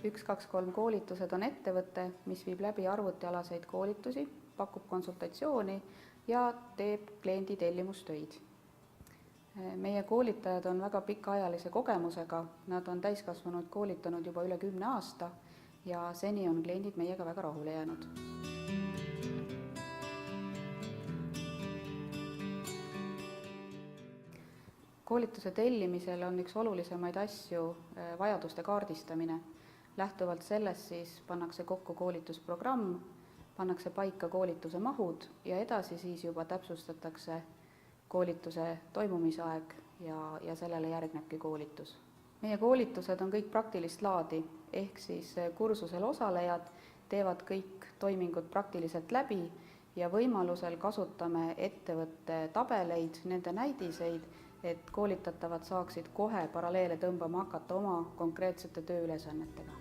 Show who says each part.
Speaker 1: 123 koolitused on ettevõte, mis viib läbi arvutialaseid koolitusi, pakub konsultatsiooni ja teeb kliendi tellimustöid. Meie koolitajad on väga pikaajalise kogemusega, nad on täiskasvanud koolitanud juba üle 10 aasta ja seni on kliendid meiega väga rahule jäänud. Koolituse tellimisel on üks olulisemaid asju vajaduste kaardistamine. Lähtuvalt sellest siis pannakse kokku koolitusprogramm, pannakse paika koolituse mahud ja edasi siis juba täpsustatakse koolituse toimumisaeg ja sellele järgnebki koolitus. Meie koolitused on kõik praktilist laadi, ehk siis kursusel osalejad teevad kõik toimingud praktiliselt läbi ja võimalusel kasutame ettevõtte tabeleid, nende näidiseid, et koolitatavad saaksid kohe paralleele tõmbama hakata oma konkreetsete tööülesannetega.